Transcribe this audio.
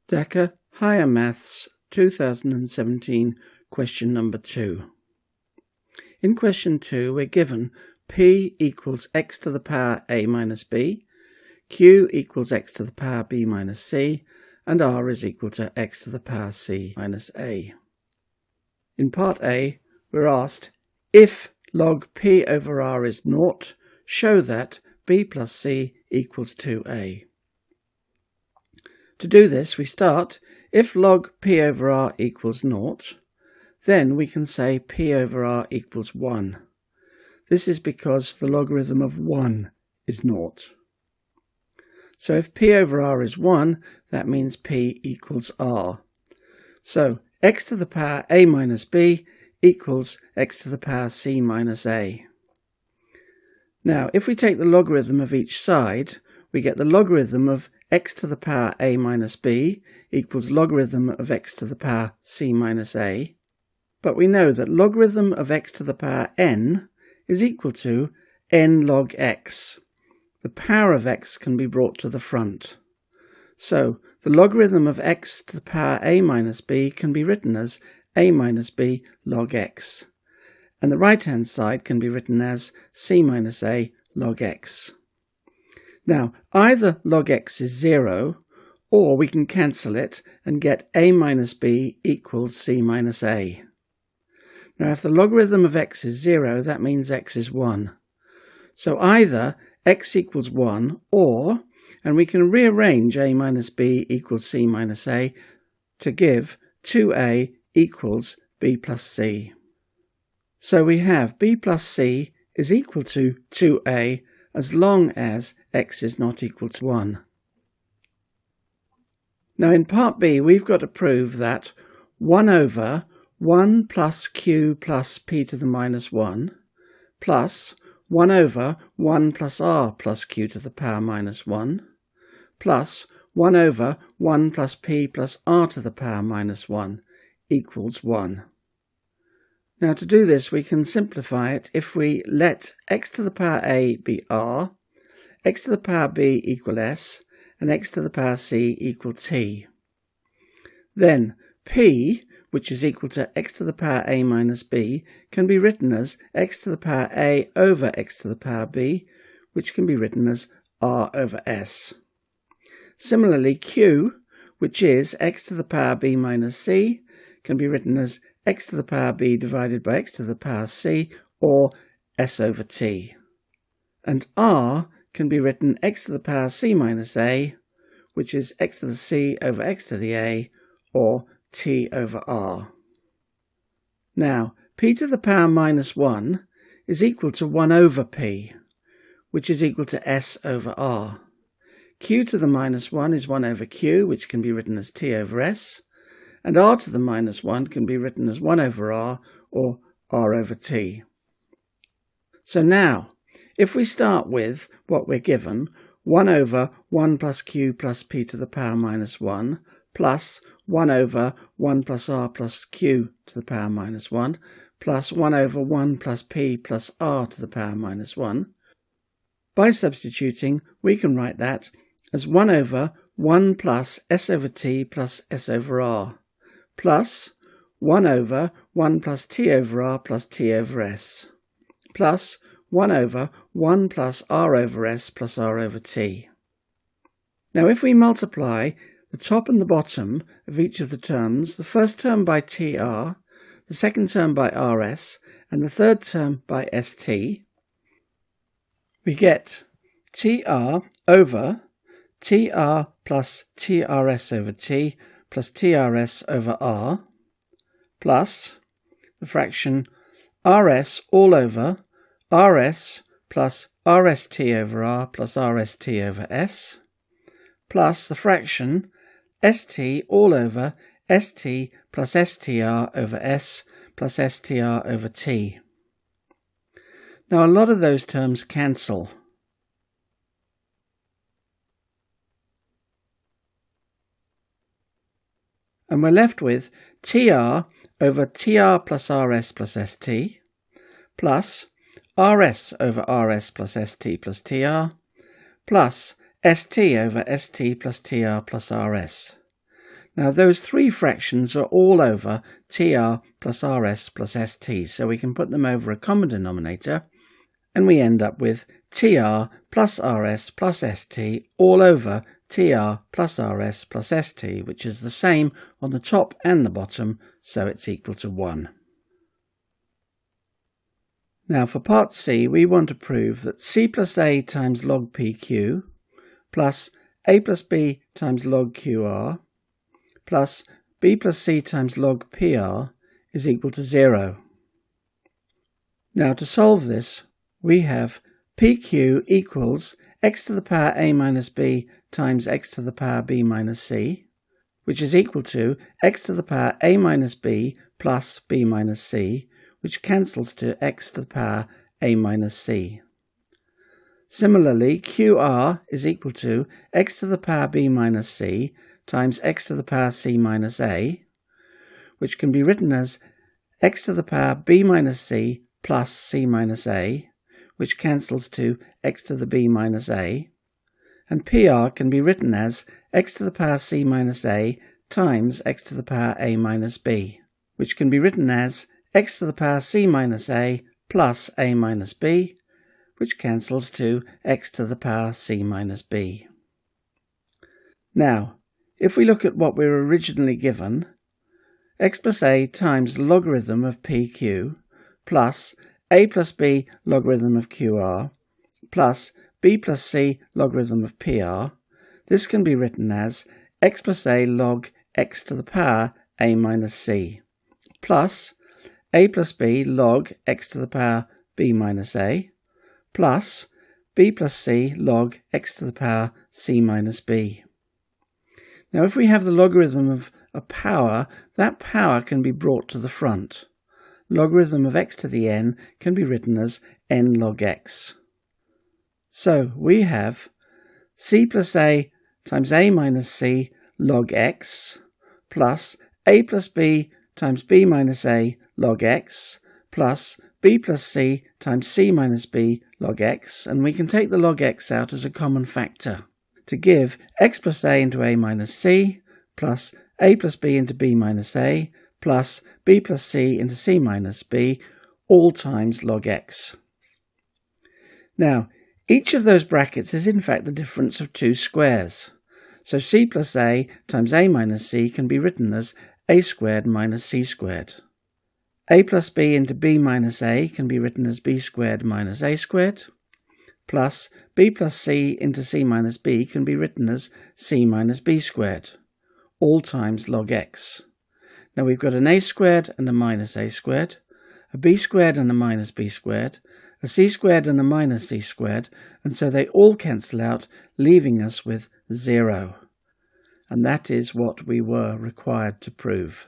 Dhaka Higher Maths 2017 question number 2. In question 2 we're given p equals x to the power a minus b, q equals x to the power b minus c, and r is equal to x to the power c minus a. In part A we're asked, if log p over r is 0, show that b plus c equals 2a. To do this, we start, if log p over r equals 0, then we can say p over r equals 1. This is because the logarithm of 1 is 0. So if p over r is 1, that means p equals r. So x to the power a minus b equals x to the power c minus a. Now, if we take the logarithm of each side, we get the logarithm of x to the power a minus b equals logarithm of x to the power c minus a. But we know that logarithm of x to the power n is equal to n log x. The power of x can be brought to the front. So the logarithm of x to the power a minus b can be written as a minus b log x. And the right-hand side can be written as c minus a log x. Now, either log x is 0, or we can cancel it and get a minus b equals c minus a. Now, if the logarithm of x is 0, that means x is 1. So either x equals 1, or, and we can rearrange a minus b equals c minus a to give 2a equals b plus c. So we have b plus c is equal to 2a as long as x is not equal to 1. Now in part B we've got to prove that 1 over 1 plus q plus p to the minus 1 plus 1 over 1 plus r plus q to the power minus 1 plus 1 over 1 plus p plus r to the power minus 1 equals 1. Now to do this we can simplify it if we let x to the power a be r, x to the power b equal s, and x to the power c equal t. Then p, which is equal to x to the power a minus b, can be written as x to the power a over x to the power b, which can be written as r over s. Similarly, q, which is x to the power b minus c, can be written as x to the power b divided by x to the power c, or s over t. And r can be written x to the power c minus a, which is x to the c over x to the a, or t over r. Now, p to the power minus 1 is equal to 1 over p, which is equal to s over r. q to the minus 1 is 1 over q, which can be written as t over s, and r to the minus 1 can be written as 1 over r, or r over t. So now, if we start with what we're given, 1 over 1 plus q plus p to the power minus 1, plus 1 over 1 plus r plus q to the power minus 1, plus 1 over 1 plus p plus r to the power minus 1, by substituting we can write that as 1 over 1 plus s over t plus s over r, plus 1 over 1 plus t over r plus t over s, plus 1 over 1 plus r over s plus r over t. Now if we multiply the top and the bottom of each of the terms, the first term by tr, the second term by rs, and the third term by st, we get tr over tr plus trs over t plus trs over r, plus the fraction rs all over rs plus rst over r plus rst over s, plus the fraction st all over st plus str over s plus str over t. Now a lot of those terms cancel. And we're left with tr over tr plus rs plus st, plus rs over rs plus st plus tr, plus st over st plus tr plus rs. Now those three fractions are all over TR plus RS plus ST, so we can put them over a common denominator, and we end up with TR plus RS plus ST all over TR plus RS plus ST, which is the same on the top and the bottom, so it's equal to 1. Now for part C, we want to prove that C plus A times log PQ plus A plus B times log QR plus B plus C times log PR is equal to 0. Now to solve this, we have PQ equals x to the power A minus B times x to the power B minus C, which is equal to x to the power A minus B plus B minus C, which cancels to x to the power A minus C. Similarly, QR is equal to x to the power B minus C times x to the power C minus A, which can be written as x to the power B minus C plus C minus A, which cancels to x to the B minus A, and PR can be written as x to the power C minus A times x to the power A minus B, which can be written as x to the power C minus A plus A minus B, which cancels to x to the power C minus B. Now, if we look at what we were originally given, x plus A times the logarithm of PQ plus A plus B logarithm of QR plus B plus C logarithm of PR, this can be written as x plus A log x to the power A minus C plus A plus B log x to the power B minus A plus B plus C log x to the power C minus B. Now if we have the logarithm of a power, that power can be brought to the front. Logarithm of x to the n can be written as n log x. So we have c plus a times a minus c log x plus a plus b times b minus a log x plus b plus c times c minus b log x, and we can take the log x out as a common factor to give x plus a into a minus c plus a plus b into b minus a plus b plus c into c minus b, all times log x. Now, each of those brackets is in fact the difference of two squares. So c plus a times a minus c can be written as a squared minus c squared. A plus b into b minus a can be written as b squared minus a squared, plus b plus c into c minus b can be written as c minus b squared, all times log x. Now we've got an a squared and a minus a squared, a b squared and a minus b squared, a c squared and a minus c squared, and so they all cancel out, leaving us with 0. And that is what we were required to prove.